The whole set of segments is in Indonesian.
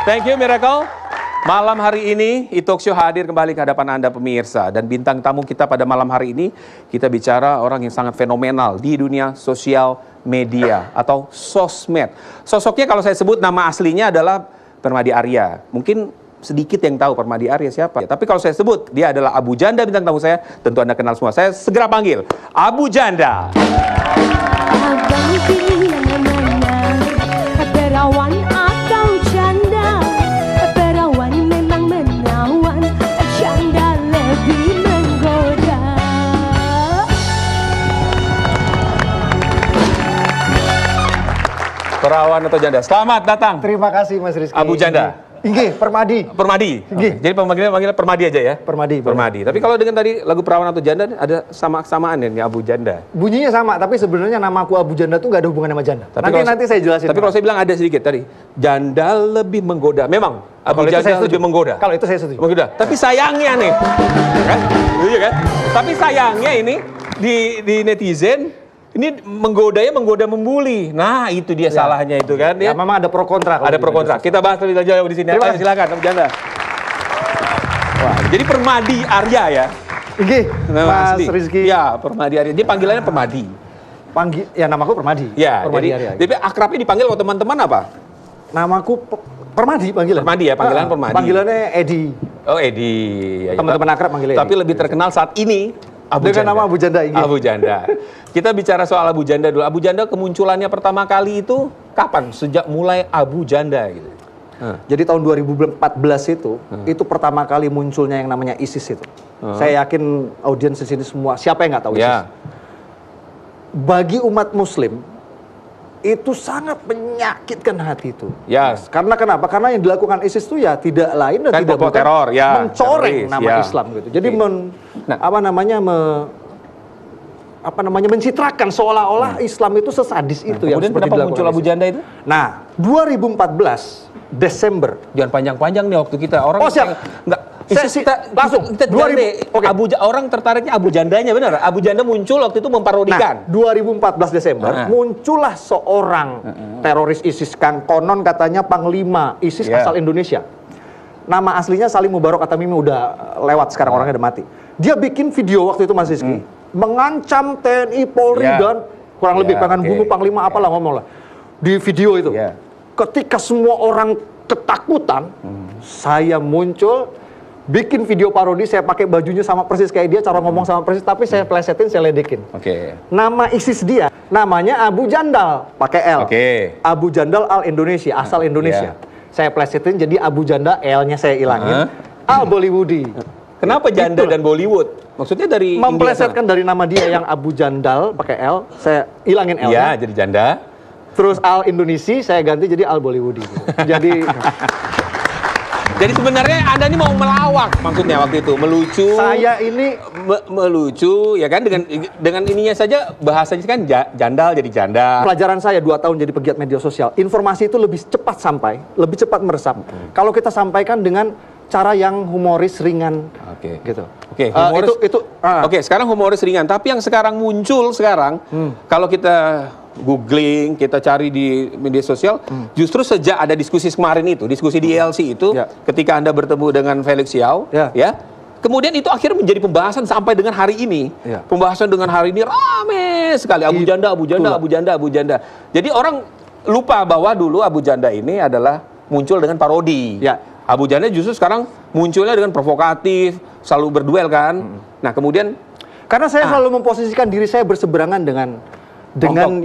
Thank you, Miracle. Malam hari ini, e-talk show hadir kembali ke hadapan Anda pemirsa. Dan bintang tamu kita pada malam hari ini, kita bicara orang yang sangat fenomenal di dunia sosial media atau sosmed. Sosoknya kalau saya sebut nama aslinya adalah Permadi Arya. Mungkin sedikit yang tahu Permadi Arya siapa. Tapi kalau saya sebut, dia adalah Abu Janda, bintang tamu saya. Tentu Anda kenal semua. Saya segera panggil Abu Janda. Abang pilih yang mana, perawan atau janda? Perawan memang menawan, janda lebih menggoda. Perawan atau janda? Selamat datang. Terima kasih Mas Rizky. Abu Janda. Inggih, Permadi. Permadi. Inggih. Jadi pemanggilan Permadi aja ya? Permadi. Permadi. Tapi kalau dengan tadi lagu Perawan atau Janda ada kesamaan ya, Abu Janda. Bunyinya sama, tapi sebenarnya nama aku Abu Janda tuh nggak ada hubungan sama janda. Nanti saya jelasin. Tapi kalau saya bilang ada sedikit tadi, janda lebih menggoda. Memang Abu Janda lebih menggoda. Kalau itu saya setuju. Menggoda. Tapi sayangnya nih, kan? Iya kan? Tapi sayangnya ini di netizen ini menggoda membuli. Nah, itu dia salahnya itu kan ya. Memang ada pro kontra. Ada pro kontra. Kita bahas lebih jauh di sini. Ayo, silakan Abu Janda. Wah, jadi Permadi Arya ya. Inggih, Mas Rizky. Ya, Permadi Arya. Dia panggilannya Permadi. Ya namaku Permadi. Ya, Permadi Arya. Jadi akrabnya dipanggil sama teman-teman apa? Namaku Permadi panggilan. Permadi ya, panggilan Permadi. Panggilannya Edi. Oh, Edi. Ya, Teman-teman akrab manggilnya. Tapi lebih terkenal saat ini dengan nama Abu Janda. Abu Janda. Kita bicara soal Abu Janda dulu. Abu Janda kemunculannya pertama kali itu kapan? Sejak mulai Abu Janda gitu. Jadi tahun 2014 itu pertama kali munculnya yang namanya ISIS itu. Saya yakin audiens di sini semua siapa yang nggak tahu ISIS. Bagi umat Muslim itu sangat menyakitkan hati itu. Ya. Karena kenapa? Karena yang dilakukan ISIS itu ya tidak lain dan kan tidak bukan teror, ya, mencoreng teroris, nama Islam gitu. Jadi mencitrakan seolah-olah Islam itu sesadis itu yang kemudian seperti kenapa muncul Abu Janda itu? Nah, 2014 Desember. Jangan panjang-panjang nih waktu kita. Orang siap. Enggak. Kita 2000 orang tertariknya Abu Jandanya, benar? Abu Janda muncul waktu itu memparodikan. 2014 Desember muncullah seorang teroris ISIS kan konon katanya panglima ISIS asal Indonesia. Nama aslinya Salim Mubarok Atamimi, udah lewat sekarang, orangnya udah mati. Dia bikin video waktu itu Mas Rizky, mengancam TNI, Polri dan kurang lebih pengen bunuh panglima apalah ngomong lah. Di video itu. Ketika semua orang ketakutan, saya muncul bikin video parodi, saya pakai bajunya sama persis kayak dia, cara ngomong sama persis, tapi saya plesetin, saya ledekin. Nama ISIS dia, namanya Abu Jandal, pakai L. Abu Jandal Al Indonesia, asal Indonesia. Saya plesetin, jadi Abu Janda, L-nya saya ilangin. Al Bollywoodi. Kenapa janda dan Bollywood? Maksudnya dari memplesetkan dari nama dia yang Abu Jandal, pakai L, saya ilangin L-nya. Iya, jadi janda. Terus Al Indonesia, saya ganti jadi Al Bollywoodi. Jadi sebenarnya Anda ini mau melawak maksudnya waktu itu, melucu. Saya ini melucu ya kan, dengan ininya saja bahasanya kan jandal jadi janda. Pelajaran saya 2 tahun jadi pegiat media sosial, informasi itu lebih cepat sampai, lebih cepat meresap. Kalau kita sampaikan dengan cara yang humoris ringan. Gitu. Humoris itu sekarang humoris ringan, tapi yang sekarang muncul kalau kita googling, kita cari di media sosial, justru sejak ada diskusi kemarin itu, diskusi di ILC itu, ketika Anda bertemu dengan Felix Yao, kemudian itu akhirnya menjadi pembahasan sampai dengan hari ini. Pembahasan dengan hari ini rame sekali, Abu Janda, Abu Janda, Abu Janda, Abu Janda. Jadi orang lupa bahwa dulu Abu Janda ini adalah muncul dengan parodi. Abu Janda justru sekarang munculnya dengan provokatif, selalu berduel kan. Nah kemudian, karena saya selalu memposisikan diri saya berseberangan dengan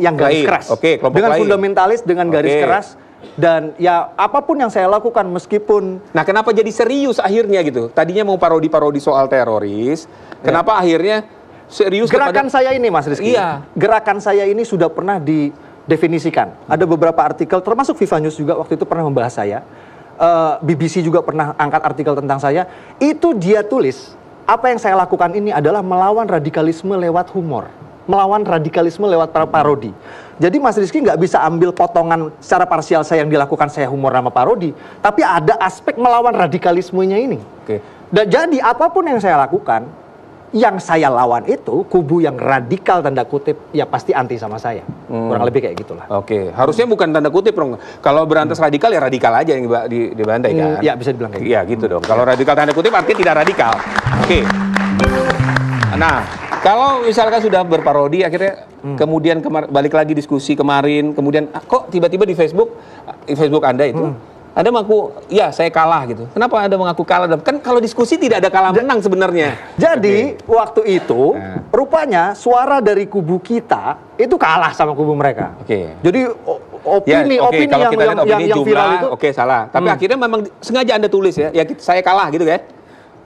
yang garis keras, dengan fundamentalis, dengan garis keras, dan ya apapun yang saya lakukan meskipun. Nah, kenapa jadi serius akhirnya gitu? Tadinya mau parodi-parodi soal teroris, kenapa akhirnya serius? Gerakan saya ini, Mas Rizky, gerakan saya ini sudah pernah didefinisikan. Ada beberapa artikel, termasuk Viva News juga waktu itu pernah membahas saya. BBC juga pernah angkat artikel tentang saya. Itu dia tulis, apa yang saya lakukan ini adalah melawan radikalisme lewat humor. Melawan radikalisme lewat parodi. Jadi Mas Rizky nggak bisa ambil potongan secara parsial saya yang dilakukan saya humor nama parodi, tapi ada aspek melawan radikalismenya ini. Dan jadi apapun yang saya lakukan, yang saya lawan itu kubu yang radikal tanda kutip, ya pasti anti sama saya. Kurang lebih kayak gitulah. Oke, harusnya bukan tanda kutip dong. Kalau berantas radikal ya radikal aja yang dibantai kan? Ya bisa dibilang kayak gitu. Iya gitu dong. Kalau radikal tanda kutip artinya tidak radikal. Oke. Nah, kalau misalkan sudah berparodi akhirnya kemudian balik lagi diskusi kemarin, kemudian kok tiba-tiba di Facebook Anda itu Anda mengaku, ya saya kalah gitu. Kenapa Anda mengaku kalah? Kan kalau diskusi tidak ada kalah menang sebenarnya. Jadi waktu itu rupanya suara dari kubu kita itu kalah sama kubu mereka. Jadi opini kalau kita lihat opini yang jumlah, viral itu salah. Tapi akhirnya memang sengaja Anda tulis ya saya kalah gitu kan?